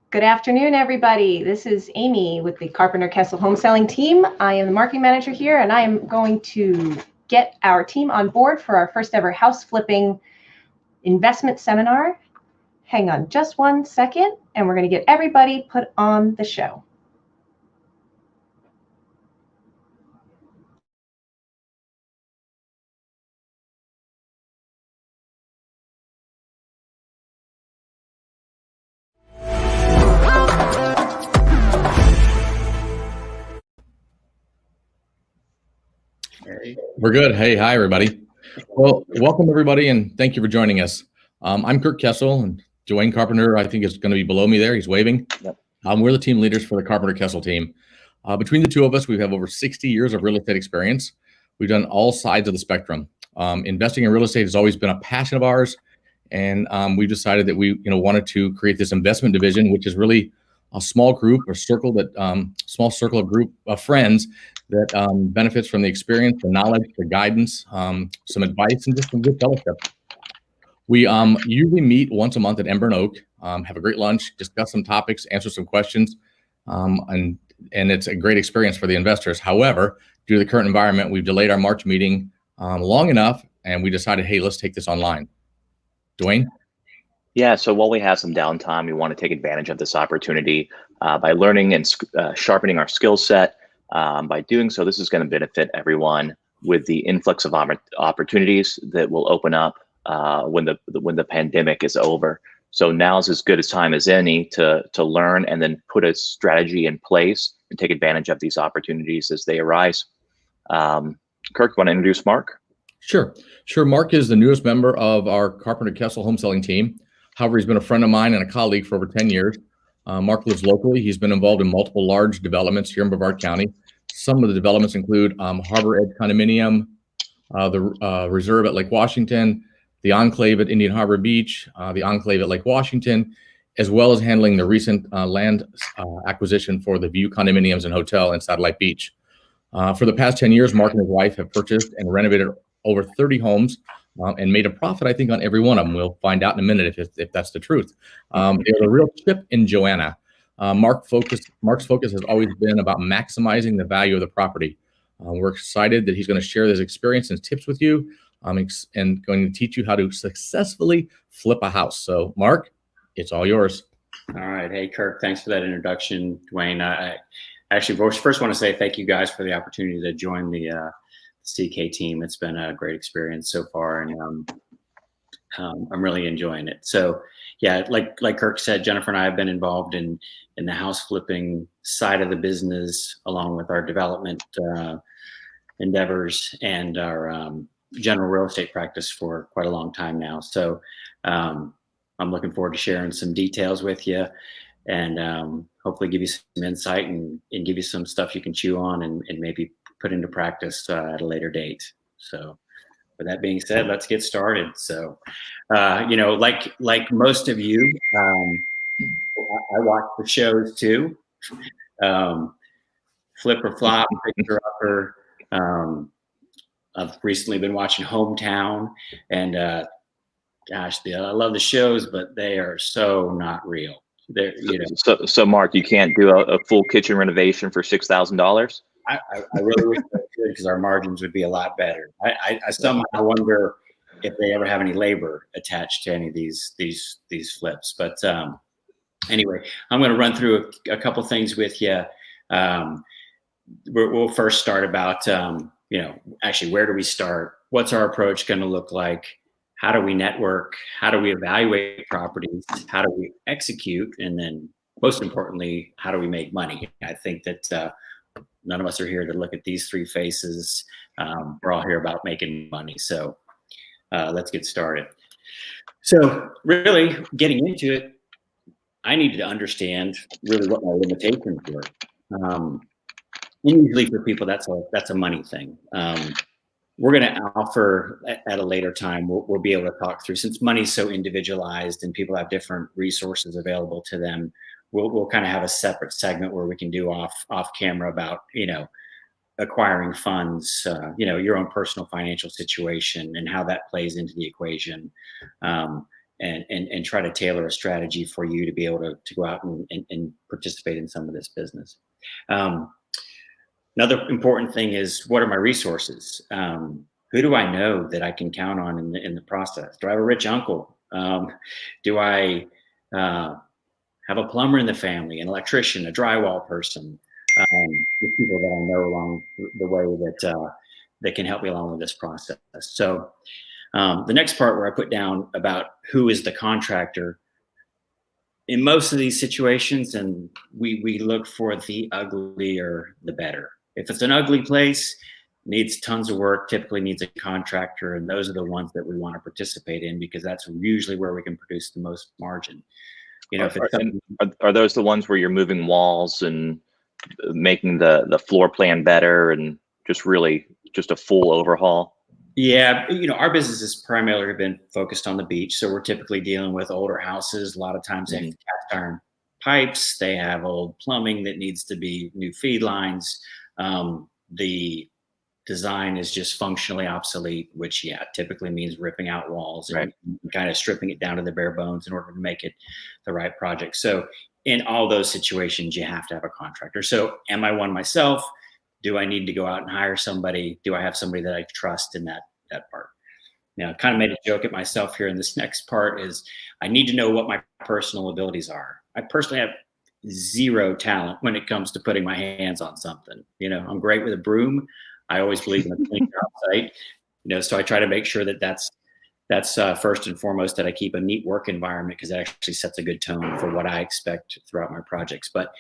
Good afternoon, everybody. This is Amy with the Carpenter Kessel Home Selling team. I am the marketing manager here, and I am going to get our team on board for our first ever house flipping investment seminar. Hang on just one second, and we're going to get everybody put on the show. We're good. Hey, hi, everybody. Well, welcome, everybody, and thank you for joining us. I'm Kirk Kessel, and Dewayne Carpenter, I think, is going to be below me there. He's waving. Yep. We're the team leaders for the Carpenter Kessel team. Between the two of us, we have over 60 years of real estate experience. We've done all sides of the spectrum. Investing in real estate has always been a passion of ours, and we've decided that we wanted to create this investment division, which is really a small group or circle that small circle of group of friends that benefits from the experience, the knowledge, the guidance, some advice, and just some good fellowship. We usually meet once a month at Ember and Oak, have a great lunch, discuss some topics, answer some questions, and it's a great experience for the investors. However, due to the current environment, we've delayed our March meeting long enough, and we decided, hey, let's take this online. Dewayne? Yeah, so while we have some downtime, we want to take advantage of this opportunity by learning and sharpening our skill set. By doing so, this is going to benefit everyone with the influx of opportunities that will open up when the pandemic is over. So now's as good a time as any to learn and then put a strategy in place and take advantage of these opportunities as they arise. Kirk, want to introduce Mark? Sure. Mark is the newest member of our Carpenter Kessel home selling team. However, he's been a friend of mine and a colleague for over 10 years. Mark lives locally. He's been involved in multiple large developments here in Brevard County. Some of the developments include Harbor Edge Condominium, the Reserve at Lake Washington, the Enclave at Indian Harbor Beach, the Enclave at Lake Washington, as well as handling the recent land acquisition for the View Condominiums and Hotel in Satellite Beach. For the past 10 years, Mark and his wife have purchased and renovated over 30 homes and made a profit, I think, on every one of them. We'll find out in a minute if that's the truth. They're a real chip in Joanna. Mark's focus has always been about maximizing the value of the property. We're excited that he's going to share his experience and tips with you and going to teach you how to successfully flip a house. So, Mark, it's all yours. All right. Hey, Kirk, thanks for that introduction, Dewayne. I actually first want to say thank you guys for the opportunity to join the CK team. It's been a great experience so far, and I'm really enjoying it. So yeah, like Kirk said, Jennifer and I have been involved in the house flipping side of the business, along with our development endeavors and our general real estate practice for quite a long time now. So I'm looking forward to sharing some details with you, and hopefully give you some insight and give you some stuff you can chew on and maybe put into practice at a later date. So with that being said, let's get started. So, like most of you, I watch the shows too. Flip or Flop, Fixer Upper. I've recently been watching Hometown, and I love the shows, but they are so not real. They're, So Mark, you can't do a full kitchen renovation for $6,000? I really wish I could, because our margins would be a lot better. I somehow wonder if they ever have any labor attached to any of these flips. But anyway, I'm going to run through a couple things with you. We'll first start about actually, where do we start? What's our approach going to look like? How do we network? How do we evaluate properties? How do we execute? And then, most importantly, how do we make money? I think that none of us are here to look at these three faces. We're all here about making money. So let's get started. So really getting into it, I needed to understand really what my limitations were. Usually for people, that's a money thing. We're going to offer at a later time. We'll be able to talk through, since money's so individualized and people have different resources available to them. We'll kind of have a separate segment where we can do off camera about acquiring funds, your own personal financial situation and how that plays into the equation. and try to tailor a strategy for you to be able to go out and participate in some of this business. Another important thing is, what are my resources? Who do I know that I can count on in the process? Do I have a rich uncle? Do I have a plumber in the family, an electrician, a drywall person? The people that I know along the way that can help me along with this process. So the next part, where I put down about who is the contractor, in most of these situations, and we look for the uglier the better. If it's an ugly place, needs tons of work, typically needs a contractor, and those are the ones that we want to participate in, because that's usually where we can produce the most margin. You know, if it's are those the ones where you're moving walls and making the floor plan better, and just a full overhaul? Yeah, you know, our business has primarily been focused on the beach, so we're typically dealing with older houses. A lot of times they have cast iron pipes, they have old plumbing that needs to be new feed lines. The design is just functionally obsolete, which typically means ripping out walls and kind of stripping it down to the bare bones in order to make it the right project. So in all those situations, you have to have a contractor. So am I one myself? Do I need to go out and hire somebody? Do I have somebody that I trust in that part? Now, I kind of made a joke at myself here in this next part is, I need to know what my personal abilities are. I personally have zero talent when it comes to putting my hands on something. You know, I'm great with a broom. I always believe in a clean job site. You know, so I try to make sure that that's first and foremost, that I keep a neat work environment, because it actually sets a good tone for what I expect throughout my projects. But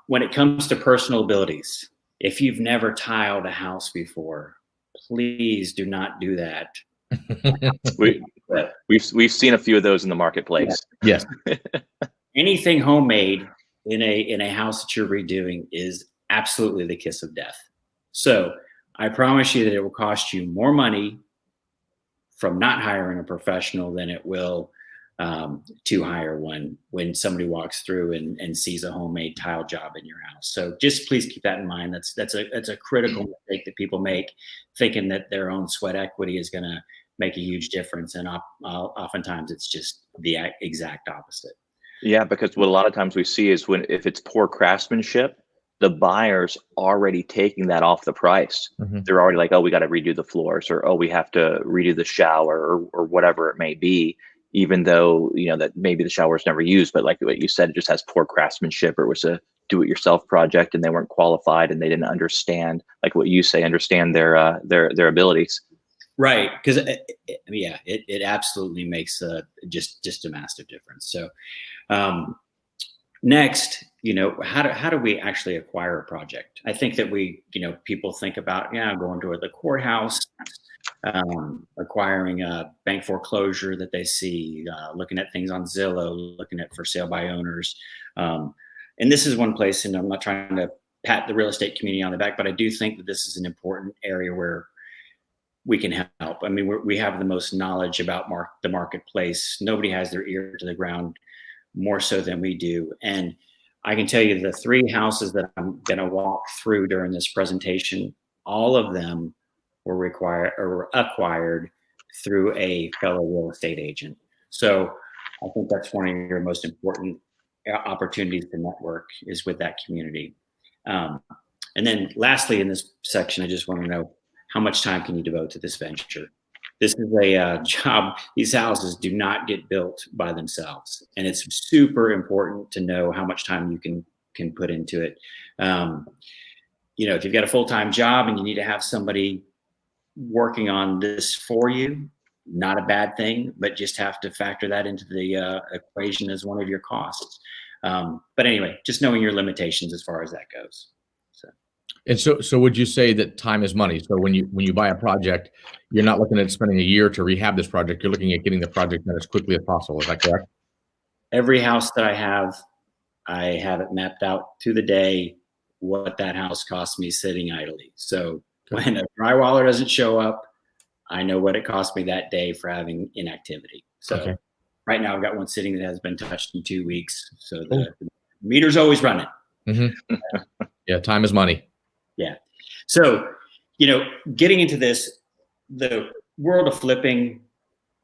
when it comes to personal abilities, if you've never tiled a house before, please do not do that. We've seen a few of those in the marketplace. Yes. Anything homemade in a house that you're redoing is absolutely the kiss of death. So I promise you that it will cost you more money from not hiring a professional than it will to hire one when somebody walks through and sees a homemade tile job in your house. So just please keep that in mind. That's a critical mistake that people make, thinking that their own sweat equity is going to make a huge difference. And oftentimes it's just the exact opposite. Yeah, because what a lot of times we see is, if it's poor craftsmanship, the buyer's already taking that off the price. Mm-hmm. They're already like, oh, we got to redo the floors, or, oh, we have to redo the shower, or whatever it may be, even though, you know, that maybe the shower's never used, but like what you said, it just has poor craftsmanship, or it was a do-it-yourself project and they weren't qualified and they didn't understand, like what you say, understand their abilities. Right, because it absolutely makes just a massive difference. So next, you know, how do we actually acquire a project? I think that people think about, going to the courthouse, acquiring a bank foreclosure that they see, looking at things on Zillow, looking at for sale by owners. And this is one place, and I'm not trying to pat the real estate community on the back, but I do think that this is an important area where we can help. I mean, we have the most knowledge about the marketplace. Nobody has their ear to the ground more so than we do. And I can tell you, the 3 houses that I'm going to walk through during this presentation, all of them were acquired through a fellow real estate agent. So I think that's one of your most important opportunities to network, is with that community. And then lastly, in this section, I just want to know, how much time can you devote to this venture? This is a job. These houses do not get built by themselves, and it's super important to know how much time you can put into it. You know, if you've got a full-time job and you need to have somebody working on this for you, not a bad thing, but just have to factor that into the equation as one of your costs. But anyway, just knowing your limitations as far as that goes. And so would you say that time is money? So when you buy a project, you're not looking at spending a year to rehab this project. You're looking at getting the project done as quickly as possible. Is that correct? Every house that I have it mapped out to the day what that house cost me sitting idly. So when a drywaller doesn't show up, I know what it cost me that day for having inactivity. So right now I've got one sitting that has been touched in 2 weeks. So the meter's always running. Mm-hmm. Yeah, time is money. Yeah. So, you know, getting into this, the world of flipping,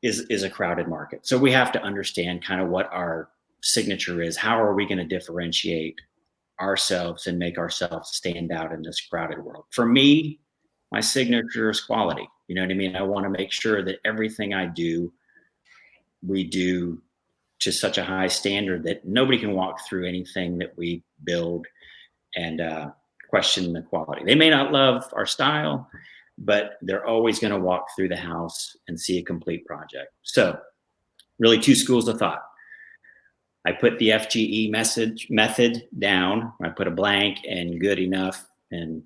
is a crowded market. So we have to understand kind of what our signature is. How are we going to differentiate ourselves and make ourselves stand out in this crowded world? For me, my signature is quality. You know what I mean? I want to make sure that everything I do, we do to such a high standard that nobody can walk through anything that we build and question the quality. They may not love our style, but they're always going to walk through the house and see a complete project. So really two schools of thought. I put the FGE method down. I put a blank and good enough. And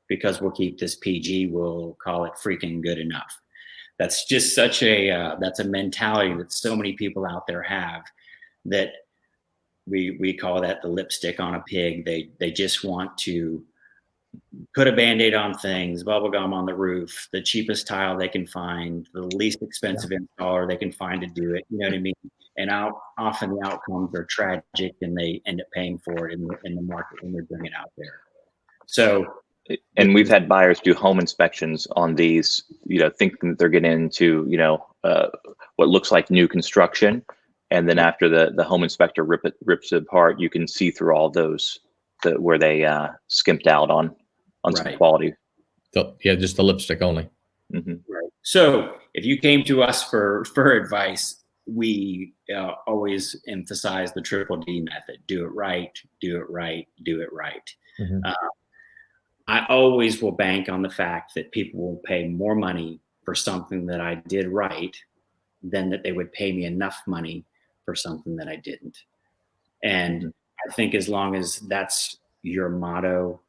because we'll keep this PG, we'll call it freaking good enough. That's just such that's a mentality that so many people out there have, that we call that the lipstick on a pig. They just want to put a Band-Aid on things, bubble gum on the roof, the cheapest tile they can find, the least expensive installer they can find to do it. You know what I mean? And often the outcomes are tragic, and they end up paying for it in the market when they're doing it out there. So, and we've had buyers do home inspections on these, thinking that they're getting into, what looks like new construction. And then after the home inspector rips it apart, you can see through all those where they skimped out on some quality. So, yeah, just the lipstick only. Mm-hmm. Right. So if you came to us for advice, we always emphasize the triple D method: do it right, do it right, do it right. Mm-hmm. I always will bank on the fact that people will pay more money for something that I did right than that they would pay me enough money for something that I didn't. And I think as long as that's your motto,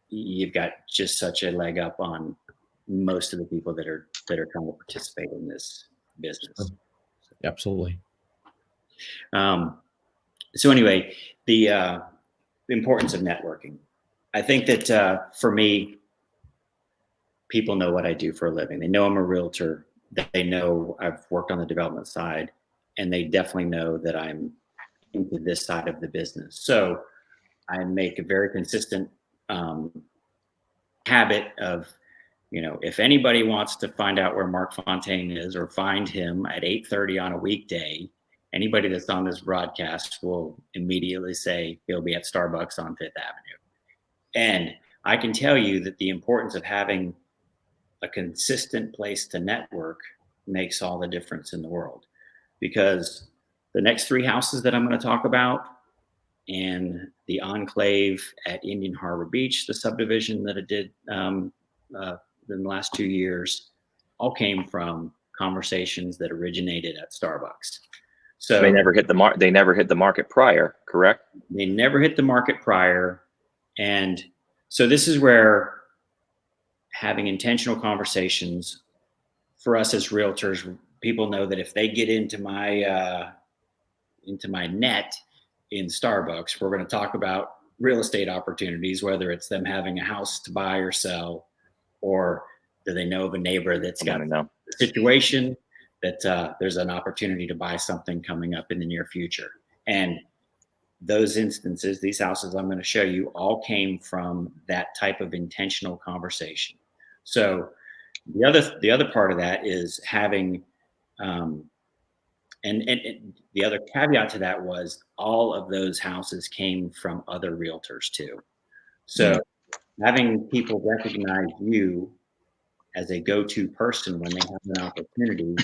you've got just such a leg up on most of the people that are trying to participate in this business. Absolutely. So anyway, the importance of networking. I think that for me, people know what I do for a living. They know I'm a realtor. They know I've worked on the development side, and they definitely know that I'm into this side of the business. So I make a very consistent habit of, if anybody wants to find out where Mark Fontaine is, or find him at 8:30 on a weekday, anybody that's on this broadcast will immediately say he'll be at Starbucks on Fifth Avenue. And I can tell you that the importance of having a consistent place to network makes all the difference in the world, because the next three houses that I'm going to talk about, and the enclave at Indian Harbor Beach, the subdivision that I did in the last 2 years, all came from conversations that originated at Starbucks. So they never hit the market prior, correct? They never hit the market prior. And so this is where having intentional conversations for us as realtors, people know that if they get into my net in Starbucks, we're going to talk about real estate opportunities, whether it's them having a house to buy or sell, or do they know of a neighbor that's got a situation that there's an opportunity to buy something coming up in the near future. And those instances, these houses I'm going to show you, all came from that type of intentional conversation. So the other part of that is having, and the other caveat to that was all of those houses came from other realtors too. So having people recognize you as a go-to person when they have an opportunity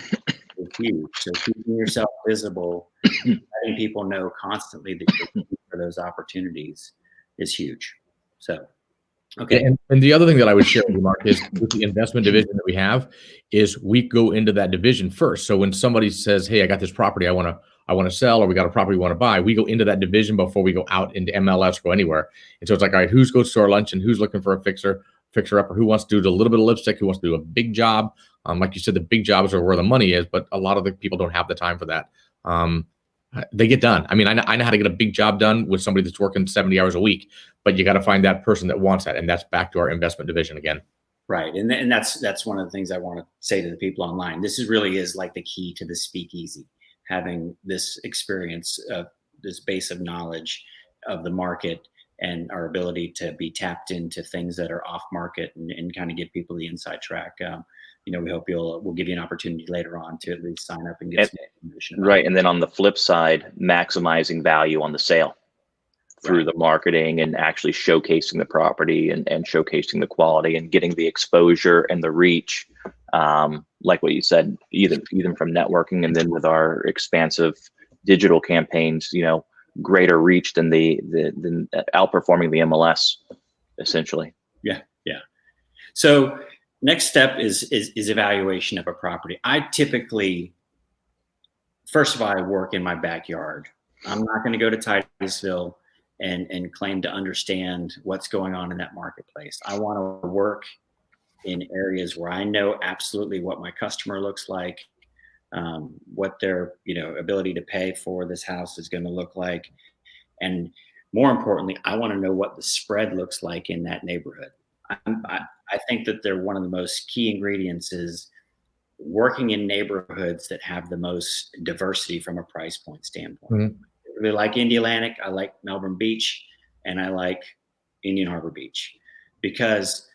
is huge. So keeping yourself visible, letting people know constantly that you're looking for those opportunities is huge. So, okay. And the other thing that I would share with you, Mark, is with the investment division that we have, is we go into that division first. So when somebody says, "Hey, I got this property I want to sell," or "We got a property we want to buy," we go into that division before we go out into MLS or go anywhere. And so it's like, all right, who's goes to our lunch, and who's looking for a fixer up, or who wants to do a little bit of lipstick, who wants to do a big job. Like you said, the big jobs are where the money is, but a lot of the people don't have the time for that. They get done. I mean, I know how to get a big job done with somebody that's working 70 hours a week, but you got to find that person that wants that. And that's back to our investment division again. Right. And that's one of the things I want to say to the people online. This really is like the key to the speakeasy, having this experience of this base of knowledge of the market and our ability to be tapped into things that are off market and kind of give people the inside track. we hope we'll give you an opportunity later on to at least sign up and get some information. Right. And then on the flip side, maximizing value on the sale through the marketing and actually showcasing the property and showcasing the quality and getting the exposure and the reach. Like what you said, even from networking, and then with our expansive digital campaigns, greater reach than than outperforming the MLS, essentially. Yeah. So next step is evaluation of a property. I typically, first of all, I work in my backyard. I'm not going to go to Titusville and claim to understand what's going on in that marketplace. I want to work in areas where I know absolutely what my customer looks like, what their ability to pay for this house is going to look like, and more importantly, I want to know what the spread looks like in that neighborhood. I think that they're one of the most key ingredients is working in neighborhoods that have the most diversity from a price point standpoint. Mm-hmm. I really like Indialantic, I like Melbourne Beach, and I like Indian Harbor Beach because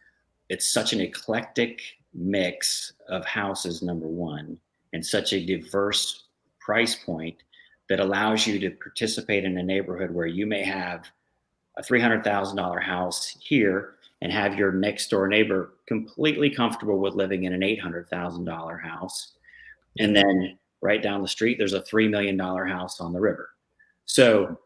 it's such an eclectic mix of houses, number one, and such a diverse price point that allows you to participate in a neighborhood where you may have a $300,000 house here and have your next door neighbor completely comfortable with living in an $800,000 house. And then right down the street, there's a $3 million house on the river. So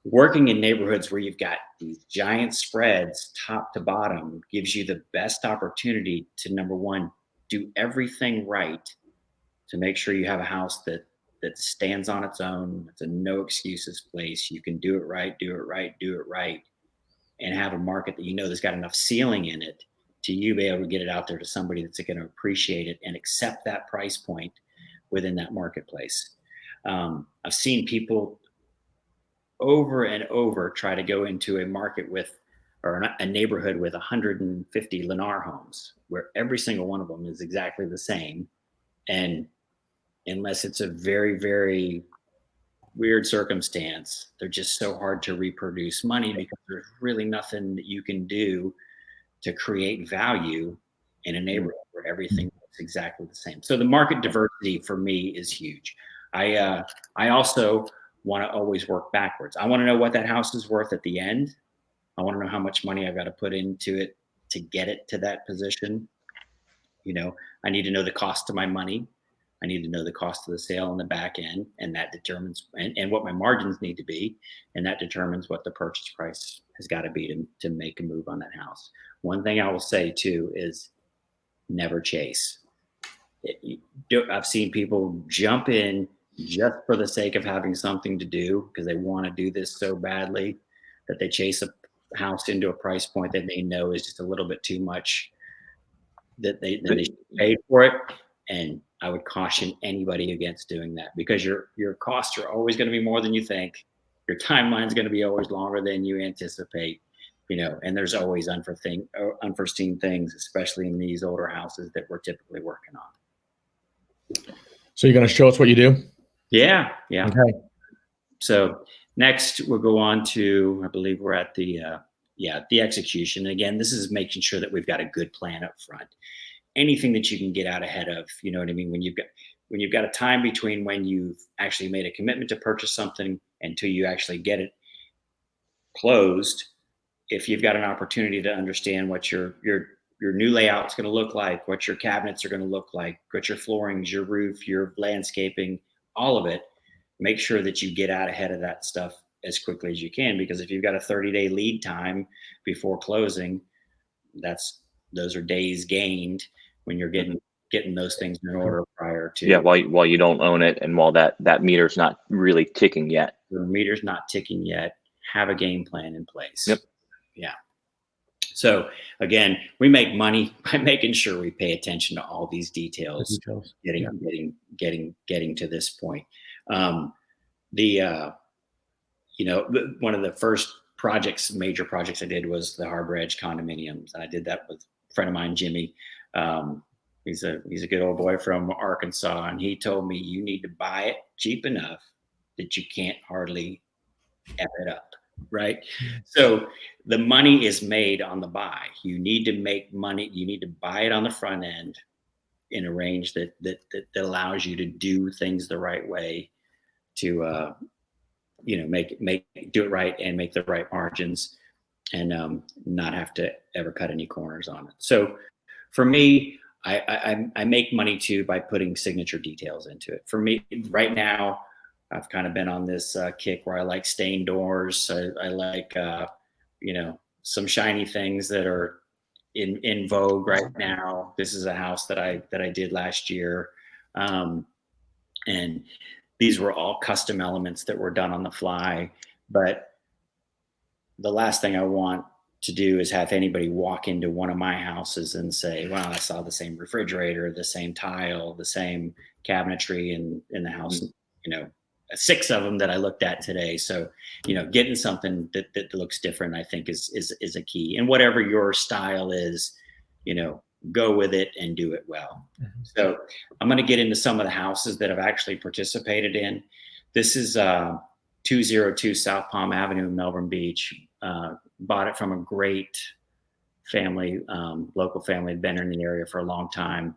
working in neighborhoods where you've got these giant spreads top to bottom gives you the best opportunity to, number one, do everything right to make sure you have a house that stands on its own. It's a no excuses place. You can do it right, and have a market that that's got enough ceiling in it to you be able to get it out there to somebody that's going to appreciate it and accept that price point within that marketplace. I've seen people over and over try to go into a market or a neighborhood with 150 Lennar homes where every single one of them is exactly the same. And unless it's a very, very weird circumstance, they're just so hard to reproduce money because there's really nothing that you can do to create value in a neighborhood where everything looks exactly the same. So the market diversity for me is huge. I also want to always work backwards. I want to know what that house is worth at the end. I want to know how much money I've got to put into it to get it to that position. I need to know the cost of my money. I need to know the cost of the sale on the back end, and that determines and what my margins need to be, and that determines what the purchase price has got to be to make a move on that house. One thing I will say too is never chase. I've seen people jump in just for the sake of having something to do because they want to do this so badly that they chase a house into a price point that they know is just a little bit too much that they should pay for it. And I would caution anybody against doing that because your costs are always going to be more than you think. Your timeline is going to be always longer than you anticipate, and there's always unforeseen things, especially in these older houses that we're typically working on. So you're going to show us what you do? Yeah. Okay. So next we'll go on to, I believe we're at the execution. Again, this is making sure that we've got a good plan up front. Anything that you can get out ahead of, you know what I mean? When you've got a time between when you've actually made a commitment to purchase something until you actually get it closed, if you've got an opportunity to understand what your new layout is going to look like, what your cabinets are going to look like, what your floorings, your roof, your landscaping, all of it, make sure that you get out ahead of that stuff as quickly as you can. Because if you've got a 30-day lead time before closing, those are days gained when you're getting those things in order prior to. Yeah, while you don't own it and while that meter's not really ticking yet. The meter's not ticking yet. Have a game plan in place. Yep. Yeah. So again, we make money by making sure we pay attention to all these details. Getting to this point. One of the first major projects I did was the Harbor Edge condominiums. And I did that with a friend of mine, Jimmy. He's a good old boy from Arkansas. And he told me, you need to buy it cheap enough that you can't hardly F it up. Right. So the money is made on the buy. You need to make money. You need to buy it on the front end in a range that allows you to do things the right way, to do it right and make the right margins, and not have to ever cut any corners on it. So for me, I make money too by putting signature details into it. For me right now, I've kind of been on this kick where I like stained doors. I like some shiny things that are in vogue right now. This is a house that I did last year, and these were all custom elements that were done on the fly. But the last thing I want to do is have anybody walk into one of my houses and say, "Wow, I saw the same refrigerator, the same tile, the same cabinetry in the house." Mm-hmm. 6 of them that I looked at today. So, getting something that looks different, I think is a key. And whatever your style is, go with it and do it well. Mm-hmm. So I'm going to get into some of the houses that I've actually participated in. This is 202 South Palm Avenue in Melbourne Beach. Bought it from a great family, local family, had been in the area for a long time.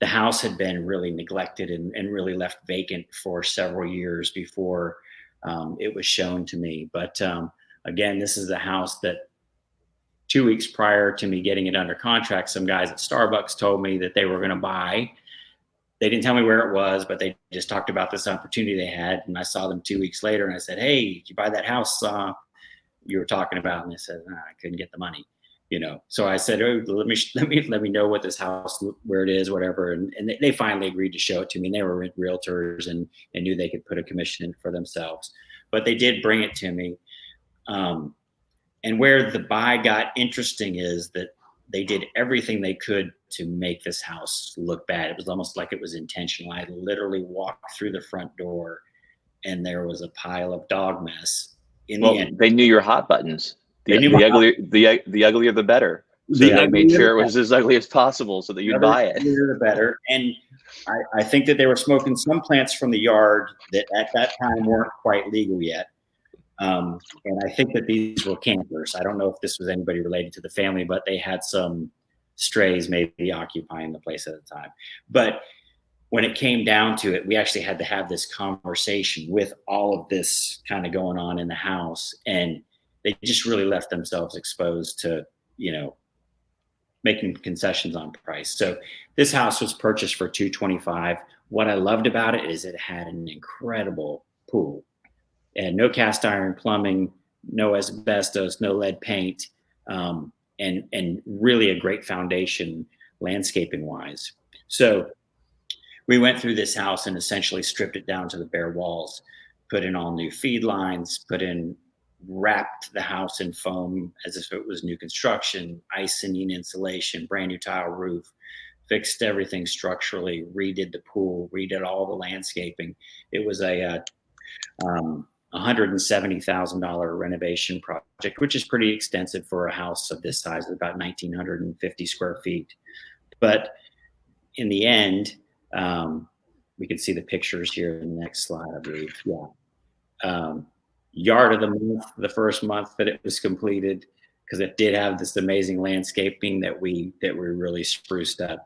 The house had been really neglected and really left vacant for several years before it was shown to me. But again, this is a house that 2 weeks prior to me getting it under contract, some guys at Starbucks told me that they were going to buy. They didn't tell me where it was, but they just talked about this opportunity they had. And I saw them 2 weeks later and I said, "Hey, did you buy that house you were talking about?" And they said, "I couldn't get the money." So I said, "Oh, let me know what this house, where it is, whatever." And they finally agreed to show it to me. And they were realtors and knew they could put a commission in for themselves, but they did bring it to me. And where the buy got interesting is that they did everything they could to make this house look bad. It was almost like it was intentional. I literally walked through the front door and there was a pile of dog mess. They knew your hot buttons. The uglier the better. So they made sure it was as ugly as possible so that you'd buy it. The better. And I think that they were smoking some plants from the yard that at that time weren't quite legal yet. And I think that these were campers. I don't know if this was anybody related to the family, but they had some strays maybe occupying the place at the time. But when it came down to it, we actually had to have this conversation with all of this kind of going on in the house. And they just really left themselves exposed to, making concessions on price. So this house was purchased for $225,000. What I loved about it is it had an incredible pool. It had no cast iron plumbing, no asbestos, no lead paint, and really a great foundation landscaping wise. So we went through this house and essentially stripped it down to the bare walls, put in all new feed lines, wrapped the house in foam as if it was new construction, icing insulation, brand new tile roof, fixed everything structurally, redid the pool, redid all the landscaping. It was a $170,000 renovation project, which is pretty extensive for a house of this size, about 1,950 square feet. But in the end, we can see the pictures here in the next slide, I believe. Yeah. Yard of the month, the first month that it was completed, because it did have this amazing landscaping that we really spruced up.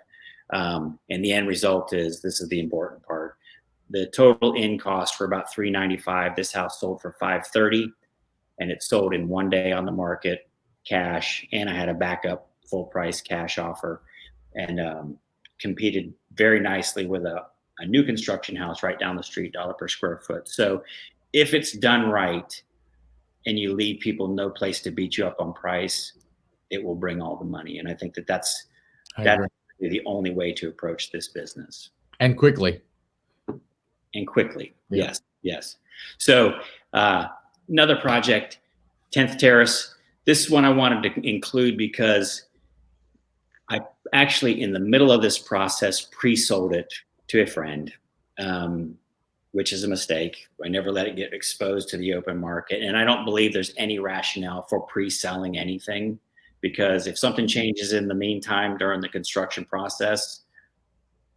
And the end result is, this is the important part. The total in cost for about $395,000. This house sold for $530,000, and it sold in 1 day on the market, cash. And I had a backup full price cash offer, and competed very nicely with a new construction house right down the street, $1 per square foot. So if it's done right and you leave people no place to beat you up on price, it will bring all the money. And I think that's the only way to approach this business. And quickly. Yeah. Yes. So another project, 10th Terrace. This one I wanted to include because I actually, in the middle of this process, pre-sold it to a friend, which is a mistake. I never let it get exposed to the open market. And I don't believe there's any rationale for pre-selling anything, because if something changes in the meantime during the construction process,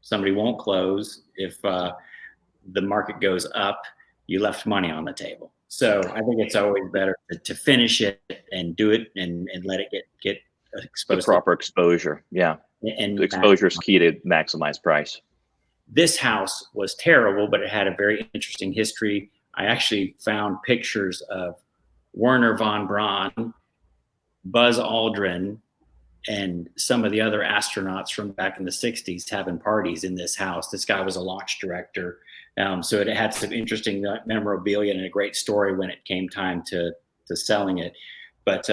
somebody won't close. If the market goes up, you left money on the table. So I think it's always better to finish it and do it and let it get The proper exposure. Yeah. And the exposure is key to maximize price. This house was terrible, but it had a very interesting history. I actually found pictures of Werner von Braun, Buzz Aldrin, and some of the other astronauts from back in the 60s having parties in this house. This guy was a launch director. So it had some interesting memorabilia and a great story when it came time to selling it. But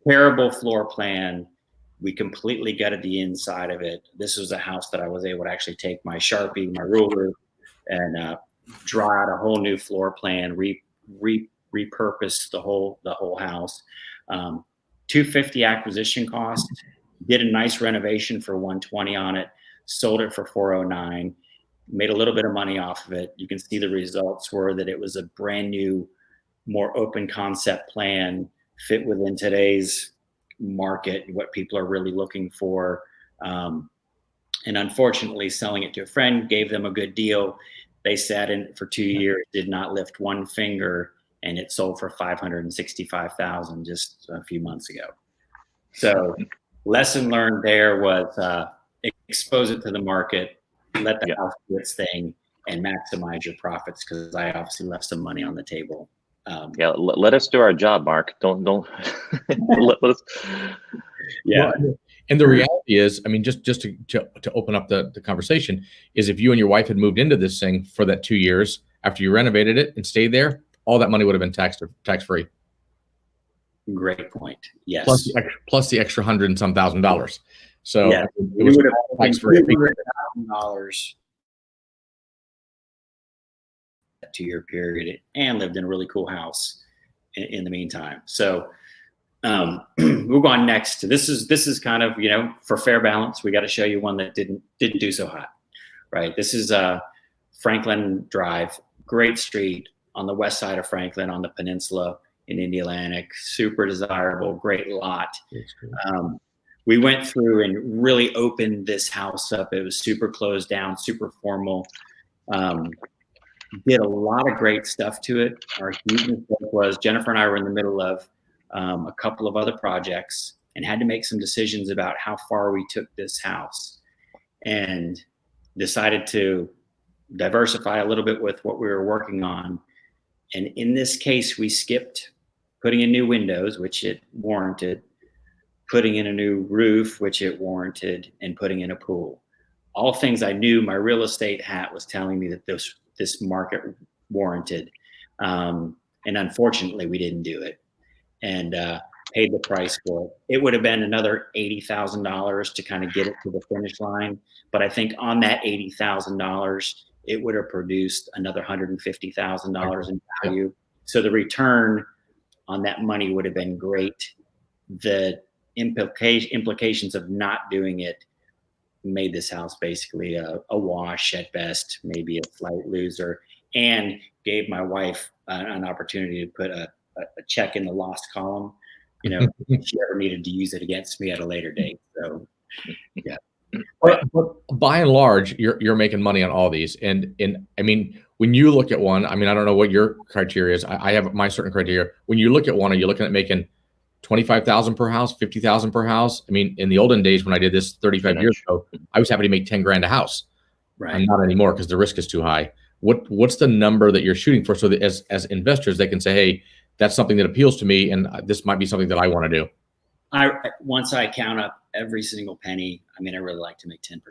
terrible floor plan. We completely gutted the inside of it. This was a house that I was able to actually take my Sharpie, my ruler, and draw out a whole new floor plan, repurpose the whole house. $250 acquisition cost. Did a nice renovation for $120 on it. Sold it for $409. Made a little bit of money off of it. You can see the results were that it was a brand new, more open concept plan, fit within today's market, what people are really looking for. And unfortunately, selling it to a friend gave them a good deal. They sat in it for 2 years, did not lift one finger, and it sold for $565,000 just a few months ago. So lesson learned there was expose it to the market, let the house do its thing, and maximize your profits, because I obviously left some money on the table. Let us do our job, Mark. Don't let us. Yeah. Well, and the reality is, I mean, just to open up the conversation, is if you and your wife had moved into this thing for that 2 years after you renovated it and stayed there, all that money would have been tax free. Great point. Yes. Plus the extra $100 and some $1,000. So yeah, it was tax free. $1,000 2-year period, and lived in a really cool house in the meantime. So we'll go on next to this is kind of, for fair balance, we got to show you one that didn't do so hot, right? This is Franklin Drive, great street on the west side of Franklin on the peninsula in Indialantic, super desirable, great lot. We went through and really opened this house up. It was super closed down, super formal. Did a lot of great stuff to it. Our huge mistake was Jennifer and I were in the middle of a couple of other projects and had to make some decisions about how far we took this house, and decided to diversify a little bit with what we were working on. And in this case, we skipped putting in new windows, which it warranted, putting in a new roof, which it warranted, and putting in a pool. All things I knew my real estate hat was telling me that this market warranted. And unfortunately, we didn't do it, and paid the price for it. It would have been another $80,000 to kind of get it to the finish line. But I think on that $80,000, it would have produced another $150,000 in value. So the return on that money would have been great. The implications of not doing it made this house basically a wash at best, maybe a slight loser, and gave my wife an opportunity to put a check in the lost column, if she ever needed to use it against me at a later date. So, yeah. But by and large, you're making money on all these, and I mean, when you look at one, I mean, I don't know what your criteria is. I have my certain criteria. When you look at one, are you looking at making $25,000 per house, $50,000 per house? I mean, in the olden days when I did this 35 years ago, I was happy to make 10 grand a house. Right. I'm not anymore because the risk is too high. What's the number that you're shooting for, so that as investors they can say, hey, that's something that appeals to me, and this might be something that I want to do. Once I count up every single penny, I mean, I really like to make 10%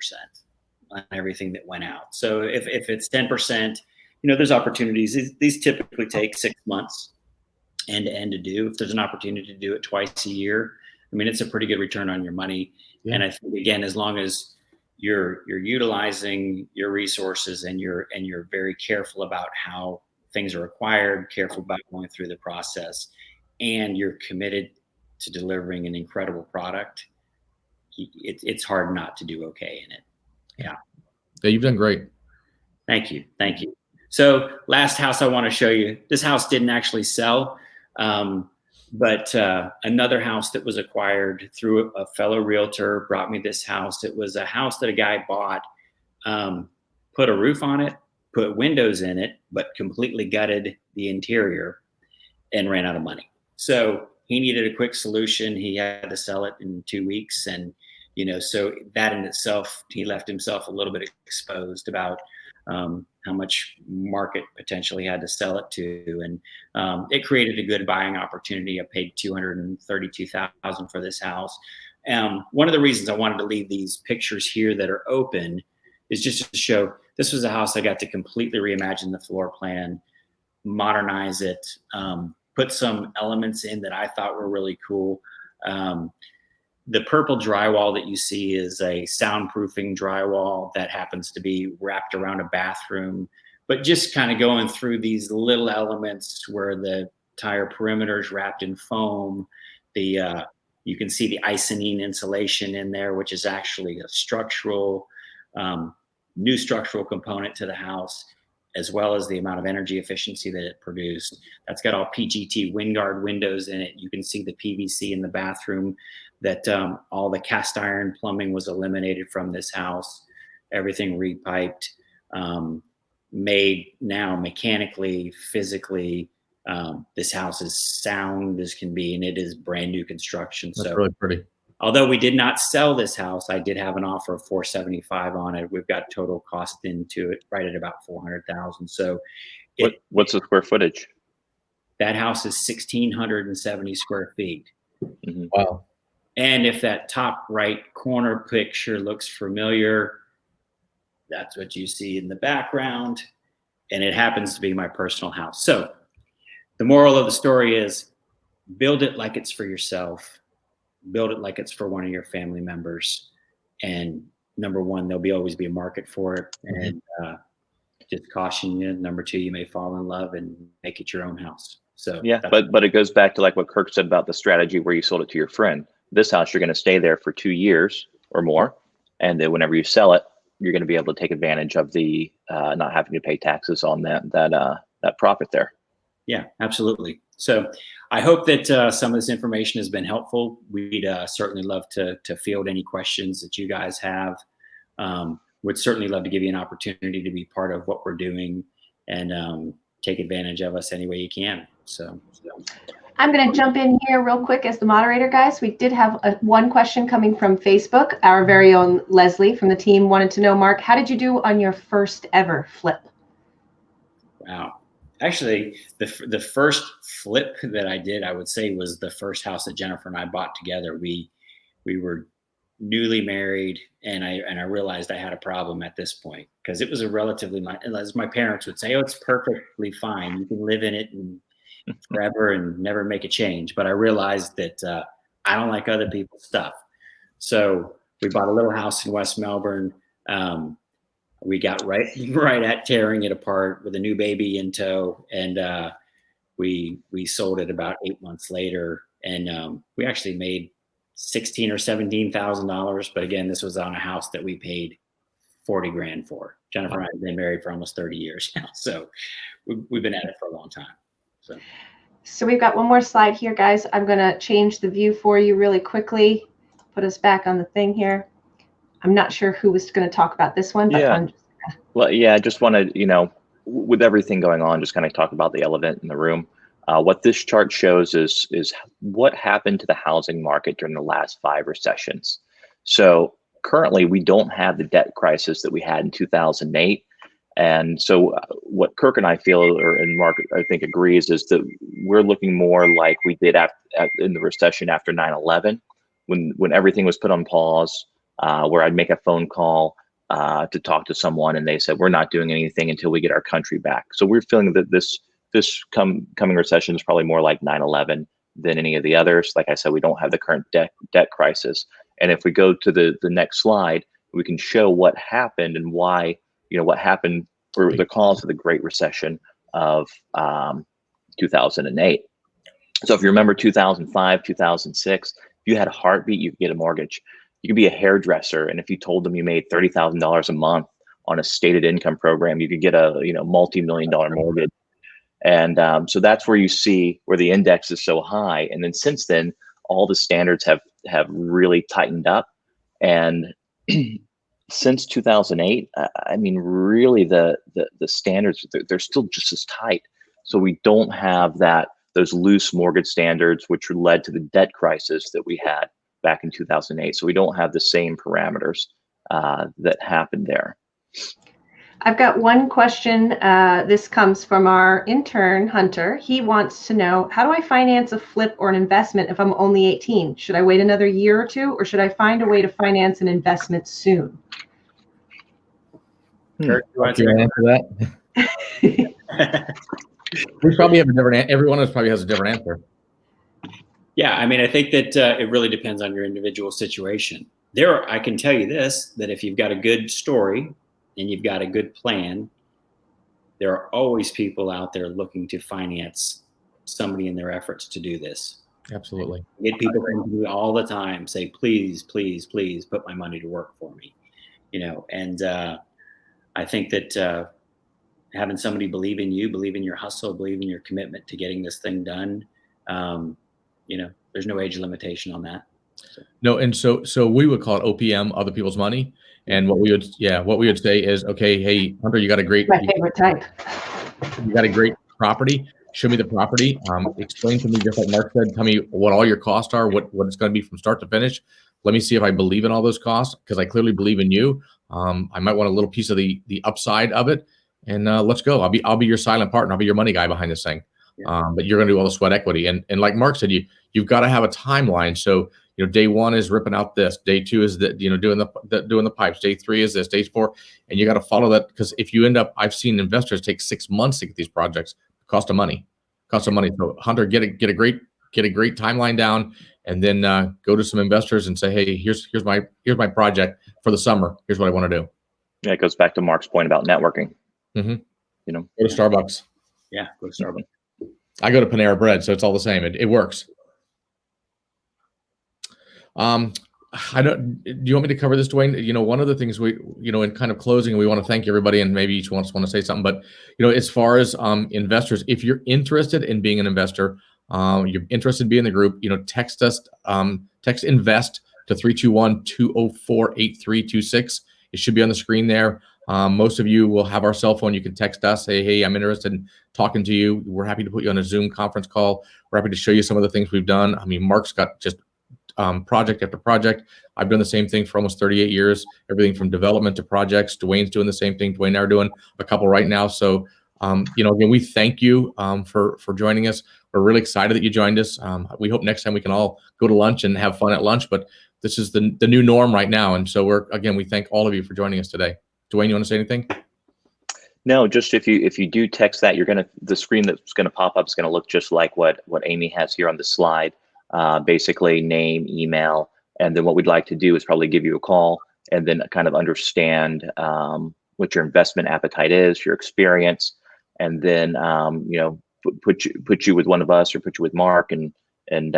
on everything that went out. So if it's 10%, there's opportunities. These typically take 6 months end to end to do. If there's an opportunity to do it twice a year, I mean, it's a pretty good return on your money. Yeah. And I think, again, as long as you're utilizing your resources and you're very careful about how things are acquired, careful about going through the process, and you're committed to delivering an incredible product, it's hard not to do okay in it. Yeah. Yeah, you've done great. Thank you. So last house I want to show you, this house didn't actually sell, but another house that was acquired through a fellow realtor brought me this house. It was a house that a guy bought, put a roof on it, put windows in it, but completely gutted the interior and ran out of money. So he needed a quick solution. He had to sell it in 2 weeks. And, so that in itself, he left himself a little bit exposed about how much market potential he had to sell it to. And it created a good buying opportunity. I paid $232,000 for this house. One of the reasons I wanted to leave these pictures here that are open is just to show this was a house I got to completely reimagine the floor plan, modernize it, put some elements in that I thought were really cool. The purple drywall that you see is a soundproofing drywall that happens to be wrapped around a bathroom, but just kind of going through these little elements where the entire perimeter is wrapped in foam. You can see the Icynene insulation in there, which is actually a new structural component to the house, as well as the amount of energy efficiency that it produced. That's got all PGT WindGuard windows in it. You can see the PVC in the bathroom, that all the cast iron plumbing was eliminated from this house, everything repiped, made now mechanically, physically. This house is sound as can be, and it is brand new construction. That's really pretty. Although we did not sell this house, I did have an offer of $475 on it. We've got total cost into it right at about $400,000. So, what's the square footage? That house is 1,670 square feet. Mm-hmm. Wow! And if that top right corner picture looks familiar, that's what you see in the background, and it happens to be my personal house. So, the moral of the story is, build it like it's for yourself. Build it like it's for one of your family members. And number one, there'll always be a market for it. And just caution you. Number two, you may fall in love and make it your own house. So yeah, but it goes back to like what Kirk said about the strategy where you sold it to your friend. This house, you're going to stay there for 2 years or more. And then whenever you sell it, you're going to be able to take advantage of the not having to pay taxes on that profit there. Yeah, absolutely. So I hope that some of this information has been helpful. We'd certainly love to field any questions that you guys have. Would certainly love to give you an opportunity to be part of what we're doing and take advantage of us any way you can. So I'm going to jump in here real quick as the moderator, guys. We did have one question coming from Facebook. Our very own Leslie from the team wanted to know, Mark, how did you do on your first ever flip? Wow. Actually, the first flip that I did, I would say, was the first house that Jennifer and I bought together. We were newly married, and I realized I had a problem at this point because it was a relatively, as my parents would say, oh, it's perfectly fine. You can live in it and forever and never make a change. But I realized that I don't like other people's stuff. So we bought a little house in West Melbourne. We got right at tearing it apart with a new baby in tow, and we sold it about 8 months later, and we actually made $16,000 or $17,000. But again, this was on a house that we paid $40,000 for. Jennifer and I have been married for almost 30 years now, so we've been at it for a long time. So we've got one more slide here, guys. I'm going to change the view for you really quickly. Put us back on the thing here. I'm not sure who was going to talk about this one, but yeah. Well, yeah, I just want to, with everything going on, just kind of talk about the elephant in the room. What this chart shows is what happened to the housing market during the last 5 recessions. So currently, we don't have the debt crisis that we had in 2008. And so what Kirk and I feel, and Mark, I think, agrees, is that we're looking more like we did in the recession after 9/11, when everything was put on pause. Where I'd make a phone call to talk to someone, and they said, we're not doing anything until we get our country back. So we're feeling that this coming recession is probably more like 9/11 than any of the others. Like I said, we don't have the current debt crisis. And if we go to the next slide, we can show what happened and why, what happened for the cause of the Great Recession of 2008. So if you remember 2005, 2006, if you had a heartbeat, you could get a mortgage. You could be a hairdresser, and if you told them you made $30,000 a month on a stated income program, you could get a multi-million-dollar mortgage. And so that's where you see where the index is so high. And then since then, all the standards have really tightened up. And since 2008, I mean, really the standards, they're still just as tight. So we don't have that those loose mortgage standards, which led to the debt crisis that we had back in 2008. So we don't have the same parameters that happened there. I've got one question. This comes from our intern, Hunter. He wants to know, how do I finance a flip or an investment if I'm only 18? Should I wait another year or two, or should I find a way to finance an investment soon? Kirk, you want Do you want to answer that? We probably have a different, every one of us probably has a different answer. Yeah, I mean, I think that it really depends on your individual situation. I can tell you this, that if you've got a good story and you've got a good plan, there are always people out there looking to finance somebody in their efforts to do this. Absolutely. I get people come to me all the time, say, please, please, please put my money to work for me. And I think that having somebody believe in you, believe in your hustle, believe in your commitment to getting this thing done, there's no age limitation on that. No, and so we would call it OPM, other people's money. And what we would say is, okay, hey, Hunter, you got a great, My favorite type. You got a great property. Show me the property. Explain to me, just like Mark said, tell me what all your costs are, what it's going to be from start to finish. Let me see if I believe in all those costs, because I clearly believe in you. I might want a little piece of the upside of it, and let's go. I'll be your silent partner. I'll be your money guy behind this thing. But you're going to do all the sweat equity. And like Mark said, you've got to have a timeline. So day one is ripping out this. Day two is doing the pipes. Day three is this. Day four, and you got to follow that, because if you end up, I've seen investors take 6 months to get these projects. Cost of money. So Hunter, get a great timeline down, and then go to some investors and say, hey, here's my project for the summer. Here's what I want to do. Yeah, it goes back to Mark's point about networking. Mm-hmm. Go to Starbucks. Yeah, go to Starbucks. I go to Panera Bread, so it's all the same. It works. Do you want me to cover this, Dewayne? One of the things we, in kind of closing, we want to thank everybody, and maybe each one of us want to say something, but, as far as investors, if you're interested in being an investor, you're interested in being in the group, text us, text invest to 321-204-8326. It should be on the screen there. Most of you will have our cell phone. You can text us, say, hey, I'm interested in talking to you. We're happy to put you on a Zoom conference call. We're happy to show you some of the things we've done. I mean, Mark's got just project after project. I've done the same thing for almost 38 years, everything from development to projects. Dwayne's doing the same thing. Dwayne and I are doing a couple right now. So, again, we thank you for joining us. We're really excited that you joined us. We hope next time we can all go to lunch and have fun at lunch, but this is the new norm right now. And so we thank all of you for joining us today. Dwayne, you want to say anything? No, just if you do text that, the screen that's gonna pop up is gonna look just like what Amy has here on the slide. Basically name, email, and then what we'd like to do is probably give you a call and then kind of understand what your investment appetite is, your experience, and then put you with one of us or put you with Mark and kind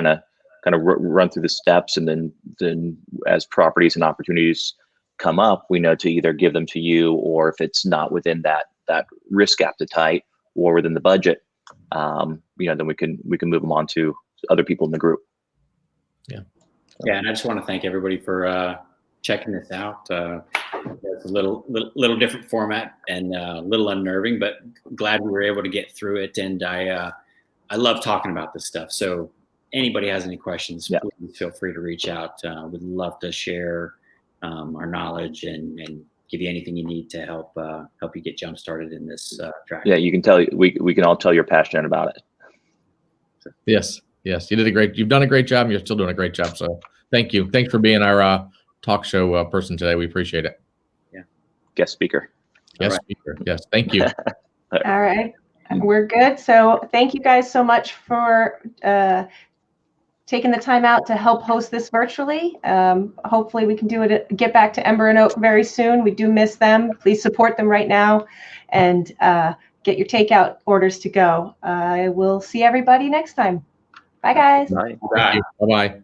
of run through the steps, and then as properties and opportunities come up, we know to either give them to you, or if it's not within that risk appetite or within the budget, then we can move them on to other people in the group. Yeah, and I just want to thank everybody for checking this out. It's a little different format and a little unnerving, but glad we were able to get through it. And I love talking about this stuff. So anybody has any questions, please feel free to reach out. We'd love to share our knowledge and give you anything you need to help you get jump started in this track. Yeah, you can tell we can all tell you're passionate about it. So. Yes, you've done a great job, and you're still doing a great job. So thank you. Thanks for being our talk show person today. We appreciate it. Yeah, guest speaker. Speaker. Yes, thank you. All right, we're good. So thank you guys so much for taking the time out to help host this virtually. Hopefully we can get back to Ember and Oak very soon. We do miss them. Please support them right now, and get your takeout orders to go. I will see everybody next time. Bye, guys. Bye. Bye. Bye-bye.